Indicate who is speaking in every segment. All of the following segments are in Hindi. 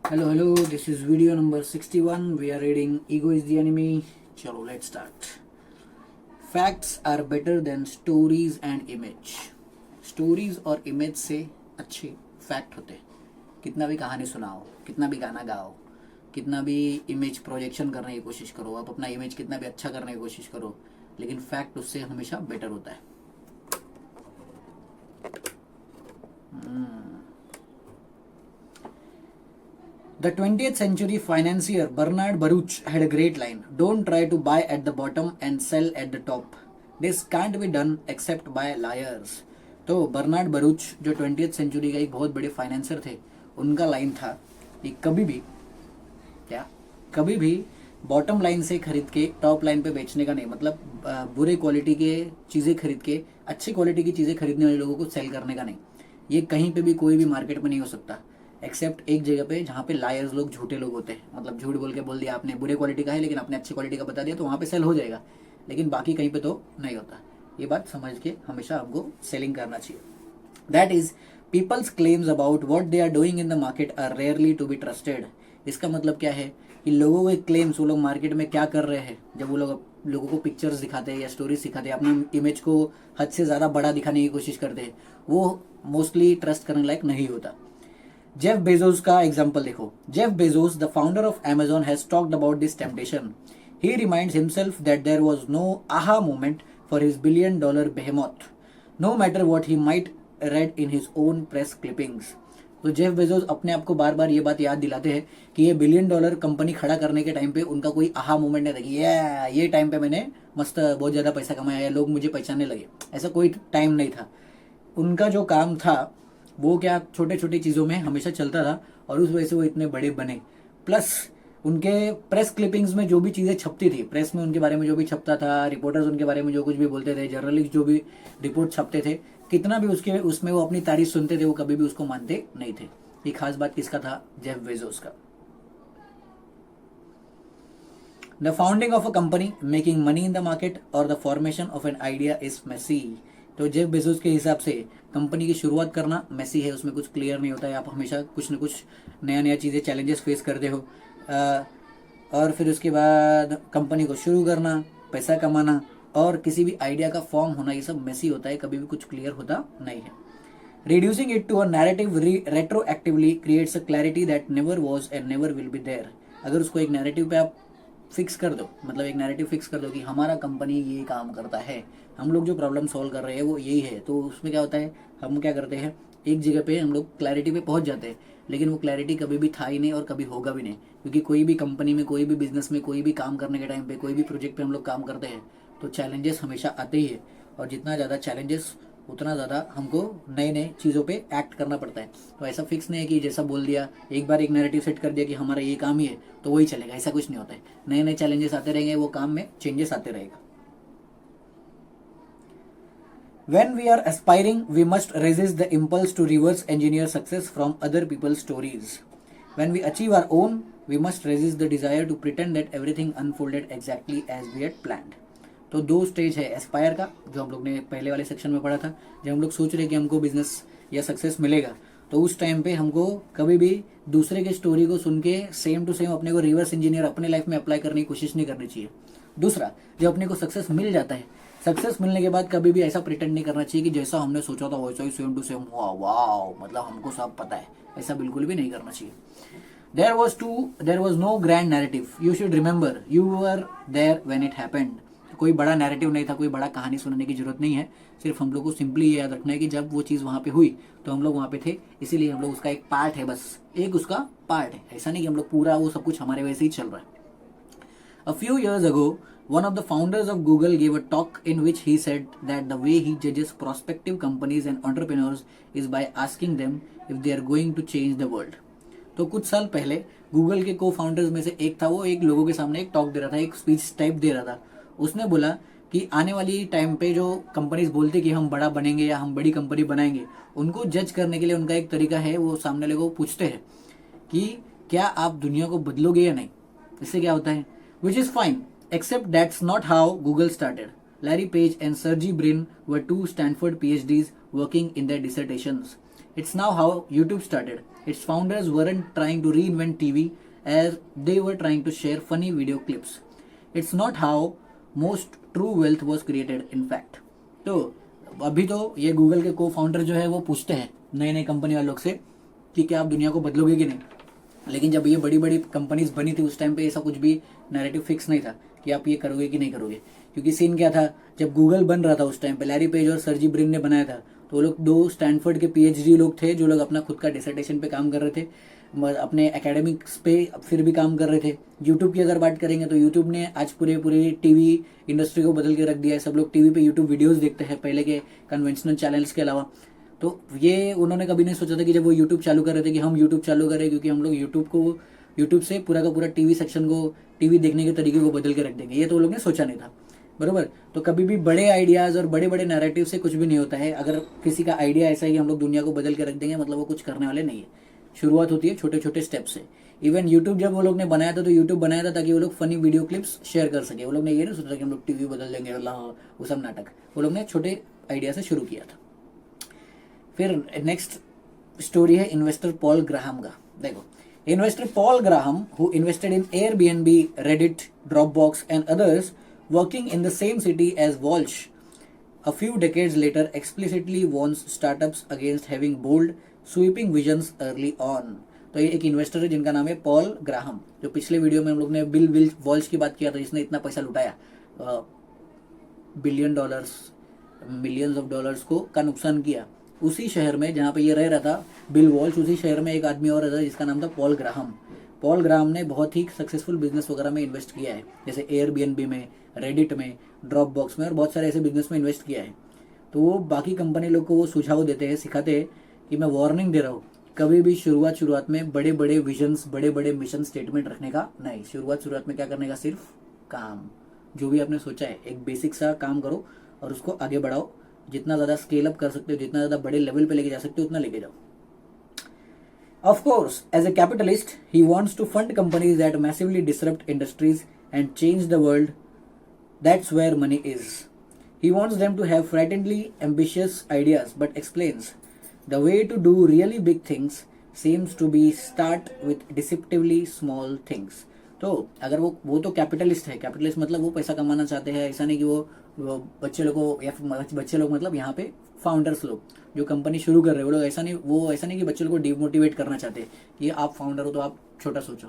Speaker 1: Hello, this is video number 61. We are reading Ego is the Enemy. Chalo, let's start. Facts are better than stories and image. Stories और image से अच्छे फैक्ट होते हैं. कितना भी कहानी सुनाओ, कितना भी गाना गाओ, कितना भी इमेज प्रोजेक्शन करने की कोशिश करो, आप अपना इमेज कितना भी अच्छा करने की कोशिश करो, लेकिन फैक्ट उससे हमेशा बेटर होता है. The 20th century financier Bernard Baruch had a great line: "Don't try to buy at the bottom and sell at the top. This can't be done except by liars." तो बर्नार्ड बरूच जो 20th सेंचुरी का एक बहुत बड़े फाइनेंसर थे, उनका लाइन था कि कभी भी बॉटम लाइन से खरीद के टॉप लाइन पे बेचने का नहीं. मतलब बुरे क्वालिटी के चीज़ें खरीद के अच्छी क्वालिटी की चीज़ें खरीदने वाले लोगों को सेल करने का नहीं. ये कहीं पे भी कोई भी मार्केट में नहीं हो सकता एक्सेप्ट एक जगह पे जहाँ पे लायर्स लोग झूठे लोग होते हैं. मतलब झूठ बोल के बोल दिया आपने बुरे क्वालिटी का है लेकिन आपने अच्छी क्वालिटी का बता दिया तो वहाँ पे सेल हो जाएगा, लेकिन बाकी कहीं पे तो नहीं होता. ये बात समझ के हमेशा हमको सेलिंग करना चाहिए. That is peoples claims about what they are doing in the market are rarely to be trusted. इसका मतलब क्या है कि लोगों के क्लेम्स, वो लोग मार्केट में क्या कर रहे हैं, जब वो लोग लोगों को पिक्चर्स दिखाते हैं या स्टोरीज दिखाते हैं, अपनी इमेज को हद से ज़्यादा बड़ा दिखाने की कोशिश करते हैं, वो मोस्टली ट्रस्ट करने लायक नहीं होता. जेफ बेजोस का एग्जाम्पल देखो. Jeff Bezos, the founder of Amazon, has talked about this temptation. He reminds himself that there was no aha moment for his billion-dollar behemoth, no matter what he might read in his own press clippings. तो जेफ बेजोस अपने आप को बार बार ये बात याद दिलाते हैं कि ये $1 बिलियन कंपनी खड़ा करने के टाइम पे उनका कोई आहा मोमेंट नहीं था कि ये टाइम पे मैंने मस्त बहुत ज़्यादा पैसा कमाया या लोग मुझे पहचानने लगे. ऐसा कोई टाइम नहीं था. उनका जो काम था वो क्या छोटे छोटे चीज़ों में हमेशा चलता था और उस वजह से वो इतने बड़े बने. प्लस उनके प्रेस क्लिपिंग्स में जो भी चीज़ें छपती थी, प्रेस में उनके बारे में जो भी छपता था, रिपोर्टर्स उनके बारे में जो कुछ भी बोलते थे, जर्नलिस्ट जो भी रिपोर्ट छपते थे, कितना भी उसमें वो अपनी तारीफ सुनते थे, वो कभी भी उसको मानते नहीं थे. ये खास बात किसका था? जेफ बेजोस का. The founding of a company, making money in the market और the formation of an idea is messy. तो जेफ बेजोस के हिसाब से कंपनी की शुरुआत करना मेसी है, उसमें कुछ क्लियर नहीं होता है. आप हमेशा कुछ न कुछ नया चीज़ें चैलेंजेस फेस करते हो, और फिर उसके बाद कंपनी को शुरू करना, पैसा कमाना और किसी भी आइडिया का फॉर्म होना, ये सब मेसी होता है, कभी भी कुछ क्लियर होता नहीं है. Reducing it to a narrative retroactively creates a clarity that never was and never will be there. अगर उसको एक नैरेटिव पे आप फिक्स कर दो, मतलब एक नैरेटिव फिक्स कर दो कि हमारा कंपनी ये काम करता है, हम लोग जो प्रॉब्लम सॉल्व कर रहे हैं वो यही है, तो उसमें क्या होता है, हम क्या करते हैं, एक जगह पे हम लोग क्लैरिटी पे पहुंच जाते हैं, लेकिन वो क्लैरिटी कभी भी था ही नहीं और कभी होगा भी नहीं. क्योंकि कोई भी कंपनी में, कोई भी बिजनेस में, कोई भी काम करने के टाइम पे, कोई भी प्रोजेक्ट पे हम लोग काम करते हैं तो चैलेंजेस हमेशा आते ही है. और जितना ज़्यादा चैलेंजेस उतना ज़्यादा हमको नए नए चीज़ों पे एक्ट करना पड़ता है. तो ऐसा फिक्स नहीं है कि जैसा बोल दिया, एक बार एक नैरेटिव सेट कर दिया कि हमारा ये काम ही है तो वही चलेगा, ऐसा कुछ नहीं होता है. नए नए चैलेंजेस आते रहेंगे, वो काम में चेंजेस आते रहेगा. When we are aspiring, we must resist the impulse to reverse engineer success from other people's stories. When we achieve our own, we must resist the desire to pretend that everything unfolded exactly as we had planned. तो दो स्टेज है एस्पायर का, जो हम लोग ने पहले वाले सेक्शन में पढ़ा था. जब हम लोग सोच रहे कि हमको बिजनेस या सक्सेस मिलेगा तो उस टाइम पे हमको कभी भी दूसरे के स्टोरी को सुन के सेम टू सेम अपने को रिवर्स इंजीनियर अपने लाइफ में अप्लाई करने की कोशिश नहीं करनी चाहिए. दूसरा, जब अपने को सक्सेस मिल जाता है, सक्सेस मिलने के बाद कभी भी ऐसा प्रिटेंड नहीं करना चाहिए कि जैसा हमने सोचा था वैसा ही सेम टू सेम हुआ, वाओ मतलब हमको सब पता है, ऐसा बिल्कुल भी नहीं करना चाहिए. There was no grand narrative. You should remember, you were there when it happened. कोई बड़ा नैरेटिव नहीं था, कोई बड़ा कहानी सुनाने की जरूरत नहीं है. सिर्फ हम लोग को सिंपली ये याद रखना है कि जब वो चीज़ वहाँ पे हुई तो हम लोग वहाँ पे थे, इसीलिए हम लोग उसका एक पार्ट है, बस एक उसका पार्ट है. ऐसा नहीं कि हम लोग पूरा वो सब कुछ हमारे वैसे ही चल रहा है. A few years ago, one of the founders of Google gave a talk in which he said that the way he judges prospective companies and entrepreneurs is by asking them if they are going to change the world. तो कुछ साल पहले गूगल के को फाउंडर्स में से एक था, वो एक लोगों के सामने एक टॉक दे रहा था, एक स्पीच टाइप दे रहा था. उसने बोला कि आने वाली टाइम पे जो कंपनीज बोलते कि हम बड़ा बनेंगे या हम बड़ी कंपनी बनाएंगे, उनको जज करने के लिए उनका एक तरीका है, वो सामने वाले को पूछते हैं कि क्या आप दुनिया को बदलोगे या नहीं. इससे क्या होता है, which is fine, except that's not how Google started. Larry Page and Sergey Brin were two Stanford PhDs working in their dissertations. It's now how YouTube started. Its founders weren't trying to reinvent TV as they were trying to share funny video clips. It's not how most true wealth was created in fact. तो अभी तो ये गूगल के को फाउंडर जो है वो पूछते हैं नए नए कंपनी वालों से कि क्या आप दुनिया को बदलोगे कि नहीं, लेकिन जब ये बड़ी बड़ी कंपनीज बनी थी उस टाइम पे ऐसा कुछ भी नैरेटिव फिक्स नहीं था कि आप ये करोगे कि नहीं करोगे, क्योंकि सीन क्या था, जब गूगल बन रहा था उस टाइम पे लैरी पेज और सर्जी ब्रिन ने बनाया था, तो वो लोग 2 स्टैनफोर्ड के पीएचडी लोग थे जो लोग अपना खुद का डिसर्टेशन पे काम कर रहे थे, अपने एकेडमिक्स पे फिर भी काम कर रहे थे। यूट्यूब की अगर बात करेंगे तो यूट्यूब ने आज पूरे टीवी इंडस्ट्री को बदल के रख दिया है। सब लोग टीवी पे यूट्यूब वीडियोस देखते हैं पहले के कन्वेंशनल चैनल्स के अलावा। तो ये उन्होंने कभी नहीं सोचा था कि जब वो यूट्यूब चालू कर रहे थे कि हम यूट्यूब चालू करें क्योंकि हम लोग यूट्यूब से पूरा का पूरा टीवी सेक्शन को, टीवी देखने के तरीके को बदल के रख देंगे। ये तो वो लोग ने सोचा नहीं था, बरोबर। तो कभी भी बड़े आइडियाज और बड़े बड़े नैरेटिव से कुछ भी नहीं होता है। अगर किसी का आइडिया ऐसा है कि हम लोग दुनिया को बदल के रख देंगे, मतलब वो कुछ करने वाले नहीं है। शुरुआत होती है छोटे छोटे स्टेप से। इवन यूट्यूब जब वो लोग ने बनाया था तो यूट्यूब बनाया था ताकि वो लोग फनी वीडियो क्लिप्स शेयर कर सके। वो लोग ने ये नहीं सोचा कि हम लोग टीवी बदल देंगे, अल्लाह वो सब नाटक। वो लोग ने छोटे आइडिया से शुरू किया था। फिर नेक्स्ट स्टोरी है इन्वेस्टर पॉल ग्राहम का। देखो, investor Paul Graham who invested in Airbnb, Reddit, Dropbox and others working in the same city as Walsh a few decades later explicitly warns startups against having bold sweeping visions early on। तो ये एक इन्वेस्टर है जिनका नाम है पॉल ग्राहम, जो पिछले वीडियो में हम लोग ने बिल वॉल्श की बात किया था, जिसने इतना पैसा लुटाया, $billion मिलियंस ऑफ डॉलर्स को का नुकसान किया। उसी शहर में जहाँ पे ये रह रहा था बिल वॉल्श, उसी शहर में एक आदमी और रहता था जिसका नाम था पॉल ग्राहम। पॉल ग्राहम ने बहुत ही सक्सेसफुल बिजनेस वगैरह में इन्वेस्ट किया है, जैसे एयरबीएनबी में, रेडिट में, ड्रॉपबॉक्स में और बहुत सारे ऐसे बिजनेस में इन्वेस्ट किया है। तो वो बाकी कंपनी लोग को वो सुझाव देते हैं, सिखाते हैं कि मैं वार्निंग दे रहा हूँ, कभी भी शुरुआत में बड़े बड़े विजन्स, बड़े बड़े मिशन स्टेटमेंट रखने का नहीं। शुरुआत में क्या करने का, सिर्फ काम, जो भी आपने सोचा है एक बेसिक सा काम करो और उसको आगे बढ़ाओ। जितना ज़्यादा स्केल अप कर सकते हो, जितना ज़्यादा बड़े लेवल पे लेके जा सकते हो, उतना लेके जाओ। Of course, as a capitalist, he wants to fund companies that massively disrupt industries and change the world. That's where money is. He wants them to have frighteningly ambitious ideas, but explains the way to do really big things seems to be start with deceptively small things. तो अगर वो तो कैपिटलिस्ट है। कैपिटलिस्ट मतलब वो पैसा कमाना चाहते हैं। ऐसा नहीं कि वो बच्चे लोग को, या बच्चे लोग मतलब यहाँ पे फाउंडर्स लोग जो कंपनी शुरू कर रहे हैं, वो लोग ऐसा नहीं कि बच्चे लोग को डिमोटिवेट करना चाहते हैं कि आप फाउंडर हो तो आप छोटा सोचो।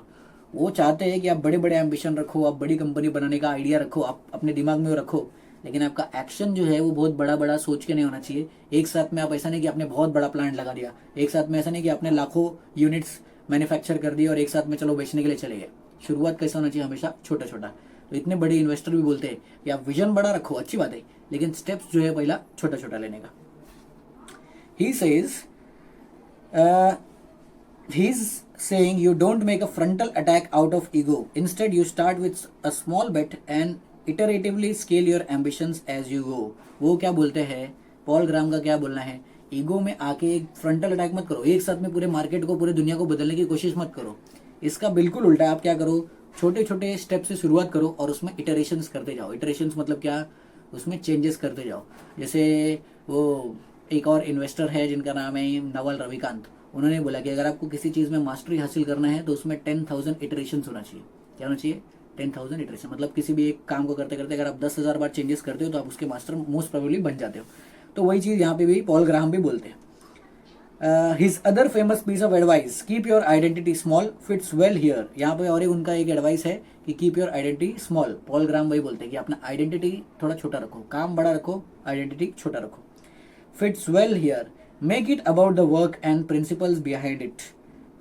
Speaker 1: वो चाहते हैं कि आप बड़े बड़े एम्बिशन रखो, आप बड़ी कंपनी बनाने का आइडिया रखो, आप अपने दिमाग में वो रखो, लेकिन आपका एक्शन जो है वो बहुत बड़ा बड़ा सोच के नहीं होना चाहिए। एक साथ में आप ऐसा नहीं कि आपने बहुत बड़ा प्लांट लगा दिया, एक साथ में ऐसा नहीं कि आपने लाखों यूनिट्स मैन्युफैक्चर कर दिए और एक साथ में चलो बेचने के लिए चले गए। शुरुआत कैसा होना चाहिए, हमेशा छोटा छोटा। तो इतने बड़े इन्वेस्टर भी बोलते हैं कि आप विजन बड़ा रखो, अच्छी बात है, लेकिन स्टेप्स जो है पहला छोटा छोटा लेने का। He says, he's saying you don't make a frontal attack out of ego. Instead, you start with a small bet and iteratively scale your ambitions as you go. वो क्या बोलते हैं, पॉल ग्राम का क्या बोलना है, ईगो में आके एक फ्रंटल अटैक मत करो, एक साथ में पूरे मार्केट को, पूरे दुनिया को बदलने की कोशिश मत करो। इसका बिल्कुल उल्टा है। आप क्या करो, छोटे छोटे स्टेप से शुरुआत करो और उसमें इटरेशंस करते जाओ। इटरेशंस मतलब क्या, उसमें चेंजेस करते जाओ। जैसे वो एक और इन्वेस्टर है जिनका नाम है नवल रविकांत, उन्होंने बोला कि अगर आपको किसी चीज़ में मास्टरी हासिल करना है तो उसमें 10,000 इटरेशंस होना चाहिए। क्या होना चाहिए, 10,000 इटरेशन। मतलब किसी भी एक काम को करते करते अगर आप 10,000 बार चेंजेस करते हो तो आप उसके मास्टर मोस्ट प्रोबेबली बन जाते हो। तो वही चीज़ यहाँ पे भी पॉल ग्राहम भी बोलते हैं। His other famous piece of advice, keep your identity small, fits well here. यहाँ पे और उनका एक एडवाइस है कि keep your identity small. Paul Graham वही बोलते हैं कि अपना आइडेंटिटी थोड़ा छोटा रखो, काम बड़ा रखो, आइडेंटिटी छोटा रखो। Fits well here, make it about the work and principles behind it.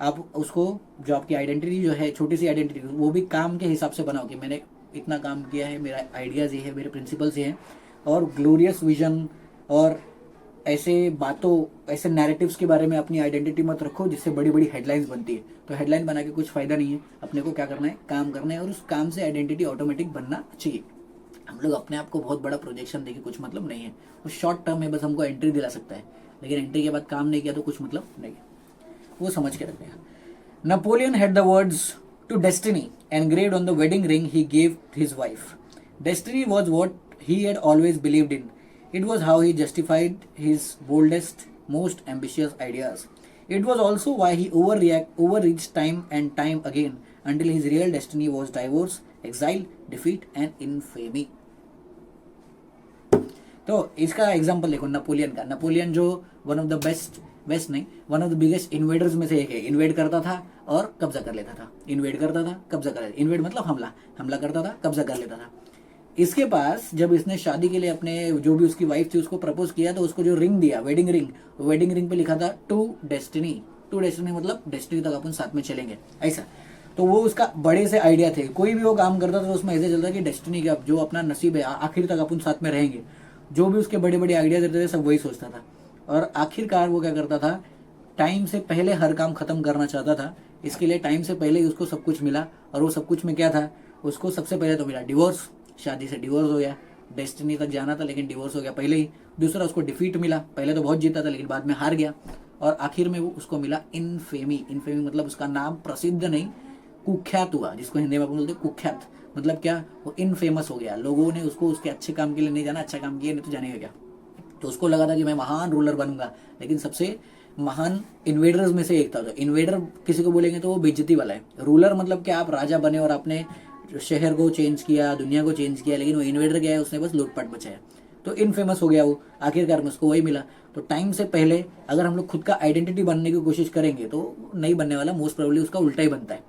Speaker 1: आप उसको, जो आपकी आइडेंटिटी जो है, छोटी सी आइडेंटिटी, वो भी काम के हिसाब से बनाओ कि मैंने इतना काम किया है, मेरा आइडियाज़ ये है, मेरे प्रिंसिपल्स ये हैं। और ग्लोरियस विजन और ऐसे बातों, ऐसे नैरेटिव्स के बारे में अपनी आइडेंटिटी मत रखो जिससे बड़ी बड़ी हेडलाइंस बनती है। तो हेडलाइन बना के कुछ फ़ायदा नहीं है। अपने को क्या करना है, काम करना है और उस काम से आइडेंटिटी ऑटोमेटिक बनना चाहिए। हम लोग अपने आप को बहुत बड़ा प्रोजेक्शन देके कुछ मतलब नहीं है। वो शॉर्ट टर्म है, बस हमको एंट्री दिला सकता है, लेकिन एंट्री के बाद काम नहीं किया तो कुछ मतलब नहीं है। वो समझ के रखने का। Napoleon had the words to destiny engraved on the wedding ring he gave his wife. Destiny was what he had always believed in. It was how he justified his boldest most ambitious ideas. It was also why he overreached time and time again until his real destiny was divorce, exile, defeat and infamy. तो इसका एग्जाम्पल देखो नपोलियन का. नपोलियन जो वन ऑफ द बेस्ट नहीं, one of the biggest invaders में से एक है. इन्वेड करता था और कब्जा कर लेता था. इन्वेड करता था, कब्जा कर लेता. इन्वेड मतलब हमला करता था, कब्जा कर लेता था. इसके पास जब इसने शादी के लिए अपने जो भी उसकी वाइफ थी उसको प्रपोज किया तो उसको जो रिंग दिया, वेडिंग रिंग पे लिखा था टू डेस्टिनी. टू डेस्टिनी मतलब डेस्टिनी तक अपन साथ में चलेंगे, ऐसा. तो वो उसका बड़े से आइडिया थे. कोई भी वो काम करता था तो उसमें ऐसे चलता कि डेस्टिनी का जो अपना नसीब है आखिर तक अपन साथ में रहेंगे. जो भी उसके बड़े बड़े आइडियाज रहते थे सब वही सोचता था. और आखिरकार वो क्या करता था, टाइम से पहले हर काम खत्म करना चाहता था. इसके लिए टाइम से पहले ही उसको सब कुछ मिला. और वो सब कुछ में क्या था, उसको सबसे पहले तो मिला डिवोर्स. शादी से डिवोर्स हो गया. डेस्टिनी तक जाना था लेकिन डिवोर्स हो गया पहले ही. दूसरा उसको डिफीट मिला. पहले तो बहुत जीता था लेकिन बाद में हार गया. और आखिर में वो उसको मिला इनफेमी. इनफेमी मतलब उसका नाम प्रसिद्ध नहीं, कुख्यात हुआ. जिसको हिंदी में अपन बोलते कुख्यात. मतलब क्या, वो इनफेमस हो गया. लोगों ने उसको उसके अच्छे काम के लिए नहीं जाना, अच्छा काम किया नहीं तो जाने क्या. तो उसको लगा था कि मैं महान रूलर बनूंगा, लेकिन सबसे महान इन्वेडर्स में से एक था. तो इन्वेडर किसी को बोलेंगे तो वो बेइज्जती वाला है. रूलर मतलब क्या, आप राजा बने और आपने शहर को चेंज किया, दुनिया को चेंज किया. लेकिन वो इन्वेडर क्या है, उसने बस लूटपाट मचाया. तो इनफेमस हो गया वो. आखिरकार में उसको वही मिला. तो टाइम से पहले अगर हम लोग खुद का आइडेंटिटी बनने की कोशिश करेंगे तो नहीं बनने वाला. मोस्ट प्रोबेबली उसका उल्टा ही बनता है.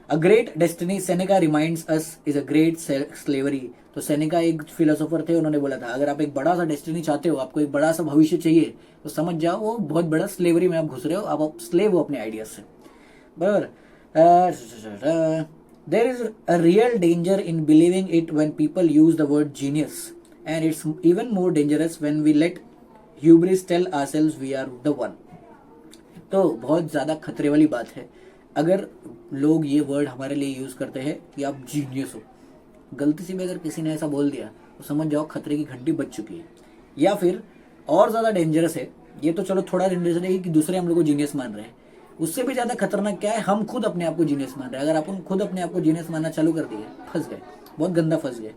Speaker 1: A great destiny, Seneca reminds us, is a great slavery. तो सेनेका एक फिलोसोफर थे. उन्होंने बोला था अगर आप एक बड़ा सा डेस्टिनी चाहते हो, आपको एक बड़ा सा भविष्य चाहिए, तो समझ जाओ वो बहुत बड़ा स्लेवरी में आप घुस रहे हो. आप स्लेव हो अपने आइडियाज से. बराबर. There is a real danger in believing it when people use the word genius, and it's even more dangerous when we let hubris tell ourselves we are the one. तो बहुत ज्यादा खतरे वाली बात है अगर लोग ये वर्ड हमारे लिए यूज करते हैं कि आप जीनियस हो. गलती से भी अगर किसी ने ऐसा बोल दिया तो समझ जाओ खतरे की घंटी बज चुकी है. या फिर और ज्यादा डेंजरस है, ये तो चलो थोड़ा डेंजरस है कि दूसरे हम लोग को जीनियस मान रहे हैं. उससे भी ज्यादा खतरनाक क्या है, हम खुद अपने आप को जीनियस मान रहे हैं. अगर अपन खुद अपने आप को जीनियस मानना चालू कर दिए, फंस गए, बहुत गंदा फंस गए.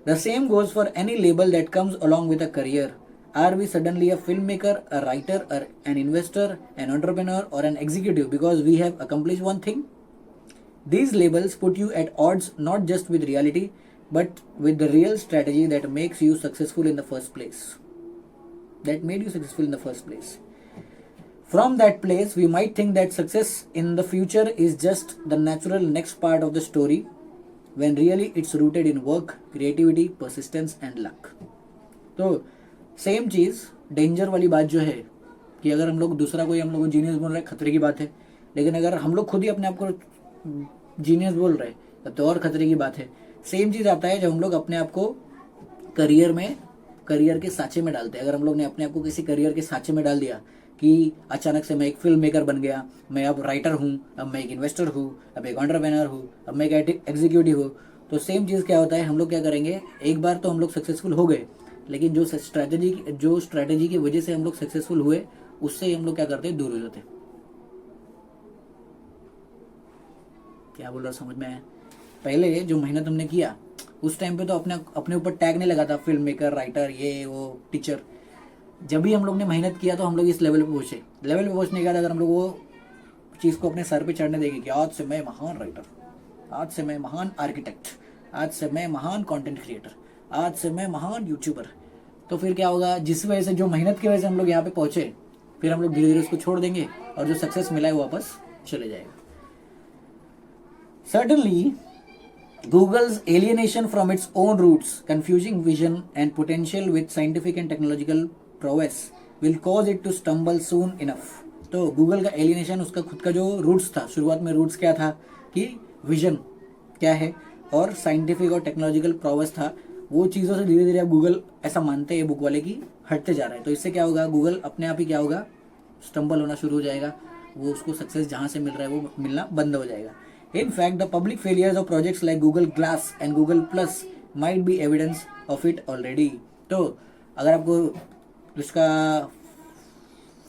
Speaker 1: The same goes for any label that comes along with a career. Are we suddenly a filmmaker, a writer, or an investor, an entrepreneur, or an executive because we have accomplished one thing? These labels put you at odds not just with reality, but with the real strategy that makes you successful in the first place. That made you successful in the first place. From that place, we might think that success in the future is just the natural next part of the story, when really it's rooted in work, creativity, persistence, and luck. So, same cheese danger वाली बात जो है कि अगर हम लोग दूसरा कोई हम लोग को जीनियस बोल रहे हैं, खतरे की बात है. लेकिन अगर हम लोग खुद ही अपने आप को जीनियस बोल रहे हैं तब तो और खतरे की बात है. सेम चीज़ आता है जब हम लोग अपने आप को करियर के साँचे में डालते हैं. अगर हम लोग ने अपने आप को किसी करियर के साँचे में डाल दिया कि अचानक से मैं एक फिल्म मेकर बन गया, मैं अब राइटर हूँ, अब मैं एक इन्वेस्टर हूँ, अब एक एंटरप्रेन्योर हूँ, अब मैं एक एग्जीक्यूटिव हूँ. तो सेम चीज़ क्या होता है, हम लोग क्या करेंगे, एक बार तो हम लोग सक्सेसफुल हो गए, लेकिन जो स्ट्रैटेजी की वजह से हम लोग सक्सेसफुल हुए उससे ही हम लोग क्या करते हैं, दूर हो जाते. क्या बोल रहा समझ में आया. पहले जो मेहनत हमने किया उस टाइम पे तो अपने ऊपर टैग नहीं लगा था, फिल्म मेकर, राइटर, ये वो, टीचर. जब भी हम लोग ने मेहनत किया तो हम लोग इस लेवल पे पहुंचे. लेवल पे पहुंचने के बाद अगर हम लोग वो चीज़ को अपने सर पे चढ़ने देंगे कि आज से मैं महान राइटर, आज से मैं महान आर्किटेक्ट, आज से मैं महान कंटेंट क्रिएटर, आज से मैं महान यूट्यूबर, तो फिर क्या होगा, जिस वजह से, जो मेहनत की वजह से हम लोग यहाँ पे पहुंचे, फिर हम लोग धीरे धीरे उसको छोड़ देंगे और जो सक्सेस मिला है वो वापस चले जाएगा. Certainly, Google's alienation from its own roots, confusing vision and potential with scientific and technological prowess will cause it to stumble soon enough. तो गूगल का एलियनेशन, उसका खुद का जो रूट्स था, शुरुआत में रूट्स क्या था कि विजन क्या है और साइंटिफिक और टेक्नोलॉजिकल प्रोवेस था, वो चीज़ों से धीरे धीरे अब गूगल ऐसा मानते हैं बुक वाले की हटते जा रहा है. तो इससे क्या होगा, गूगल अपने आप ही क्या होगा, स्टम्बल होना शुरू हो जाएगा. वो उसको सक्सेस जहाँ से मिल रहा है वो मिलना बंद हो जाएगा. In fact, the public failures of projects like Google Glass and Google Plus might be evidence of it already. तो अगर आपको इसका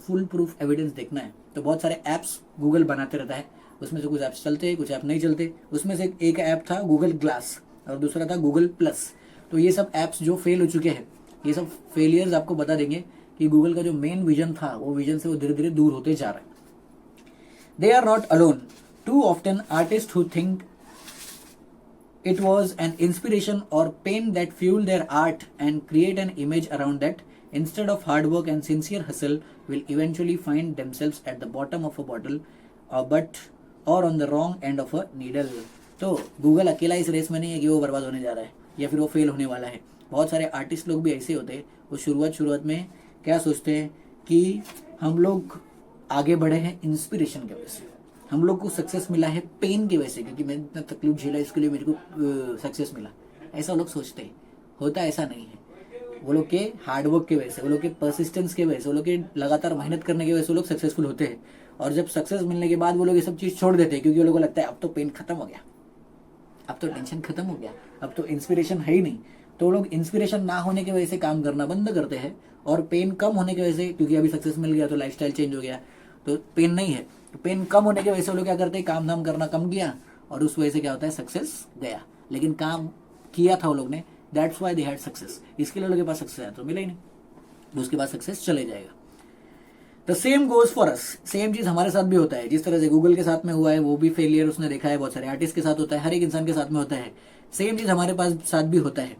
Speaker 1: फुल प्रूफ एविडेंस देखना है तो बहुत सारे ऐप्स गूगल बनाते रहता है. उसमें से कुछ ऐप्स चलते हैं, कुछ ऐप नहीं चलते. उसमें से एक ऐप था गूगल ग्लास और दूसरा था गूगल प्लस. तो ये सब ऐप्स जो फेल हो चुके हैं, ये सब फेलियर्स आपको बता देंगे कि गूगल का जो मेन विजन था वो विजन से वो धीरे धीरे दूर होते जा रहा है. They are not alone. Too often, artists who think it was an inspiration or pain that fueled their art and create an image around that, instead of hard work and sincere hustle, will eventually find themselves at the bottom of a bottle, or on the wrong end of a needle. तो गूगल अकेला इस रेस में नहीं है कि वो बर्बाद होने जा रहा है या फिर वो फेल होने वाला है. बहुत सारे आर्टिस्ट लोग भी ऐसे होते हैं, वो शुरुआत में क्या सोचते हैं कि हम लोग आगे बढ़े हैं इंस्पिरेशन की वजह से, हम लोग को सक्सेस मिला है पेन की वजह से, क्योंकि मैंने इतना तकलीफ झेला इसके लिए मेरे को सक्सेस मिला. ऐसा लोग सोचते हैं. होता ऐसा नहीं है. वो लोग के हार्डवर्क की वजह से, वो लोग के परसिस्टेंस की वजह से, वो लोग के लगातार मेहनत करने की वजह से वो लोग सक्सेसफुल होते हैं. और जब सक्सेस मिलने के बाद वो लोग ये सब चीज़ छोड़ देते हैं, क्योंकि वो लोग को लगता है अब तो पेन खत्म हो गया, अब तो टेंशन खत्म हो गया, अब तो इंस्पिरेशन है ही नहीं. तो वो लोग इंस्पिरेशन ना होने की वजह से काम करना बंद करते हैं, और पेन कम होने की वजह से, क्योंकि अभी सक्सेस मिल गया तो लाइफस्टाइल चेंज हो गया, तो पेन नहीं है, तो पेन कम होने की वजह से वो लोग क्या करते हैं, काम धाम करना कम किया, और उस वजह से क्या होता है, सक्सेस गया. लेकिन काम किया था वो लोग ने, that's why they had success. इसके लिए लोगों के पास सक्सेस आया तो मिला ही नहीं, तो उसके बाद सक्सेस चले जाएगा. The same goes for us. Same चीज हमारे साथ भी होता है. जिस तरह से गूगल के साथ में हुआ है, वो भी फेलियर उसने देखा है, बहुत सारे आर्टिस्ट के साथ होता है, हर एक इंसान के साथ में होता है. सेम चीज हमारे पास साथ भी होता है.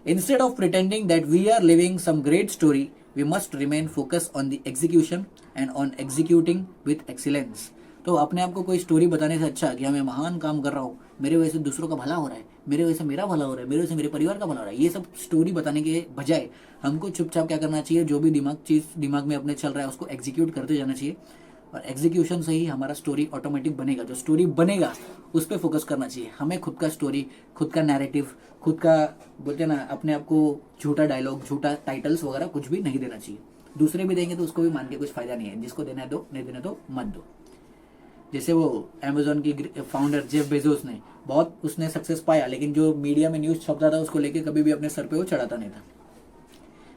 Speaker 1: Instead of pretending that we are living some great story, we must remain focus on the execution and on executing with excellence. तो अपने आप को कोई स्टोरी बताने से अच्छा कि मैं महान काम कर रहा हूँ, मेरे वजह से दूसरों का भला हो रहा है, मेरे वजह से मेरा भला हो रहा है, मेरे वजह से मेरे परिवार का भला हो रहा है, ये सब स्टोरी बताने के बजाय हमको चुपचाप क्या करना चाहिए, जो भी दिमाग में अपने चल रहा है उसको एग्जीक्यूट करते जाना चाहिए. और एग्जीक्यूशन से ही हमारा स्टोरी ऑटोमेटिक बनेगा. जो स्टोरी बनेगा उस पर फोकस करना चाहिए. हमें खुद का स्टोरी, खुद का नैरेटिव, खुद का बोलते ना अपने आप को झूठा डायलॉग, झूठा टाइटल्स वगैरह कुछ भी नहीं देना चाहिए. दूसरे भी देंगे तो उसको भी मान के कुछ फायदा नहीं है. जिसको देना है दो, नहीं देना तो मत दो. जैसे वो अमेजोन की फाउंडर जेफ बेजोस ने बहुत उसने सक्सेस पाया, लेकिन जो मीडिया में न्यूज छपता था उसको लेके कभी भी अपने सर पे वो चढ़ाता नहीं था.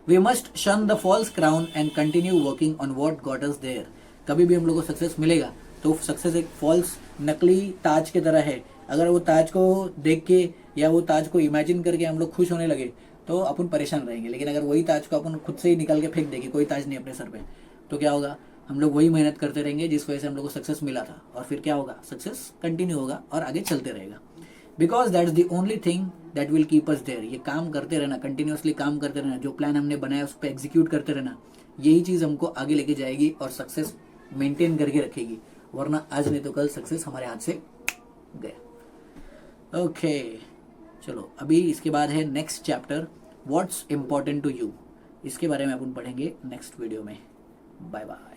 Speaker 1: We must shun the false crown and continue working on what got us there. कभी भी हम लोग को सक्सेस मिलेगा तो सक्सेस एक फॉल्स नकली ताज की तरह है. अगर वो ताज को देख के या वो ताज को इमेजिन करके हम लोग खुश होने लगे तो अपन परेशान रहेंगे. लेकिन अगर वही ताज को अपन खुद से ही निकाल के फेंक देंगे, कोई ताज नहीं अपने सर पे, तो क्या होगा, हम लोग वही मेहनत करते रहेंगे जिस वजह से हम लोग को सक्सेस मिला था. और फिर क्या होगा, सक्सेस कंटिन्यू होगा और आगे चलते रहेगा. Because that's the only thing that will keep us there. ये काम करते रहना, कंटिन्यूसली काम करते रहना, जो प्लान हमने बनाया उस पर एग्जीक्यूट करते रहना, यही चीज हमको आगे लेके जाएगी और सक्सेस मेंटेन करके रखेगी. वरना आज नहीं तो कल सक्सेस हमारे हाथ से गया. ओके, चलो अभी इसके बाद है next chapter, what's important to you. इसके बारे में अपन पढ़ेंगे नेक्स्ट वीडियो में. Bye bye.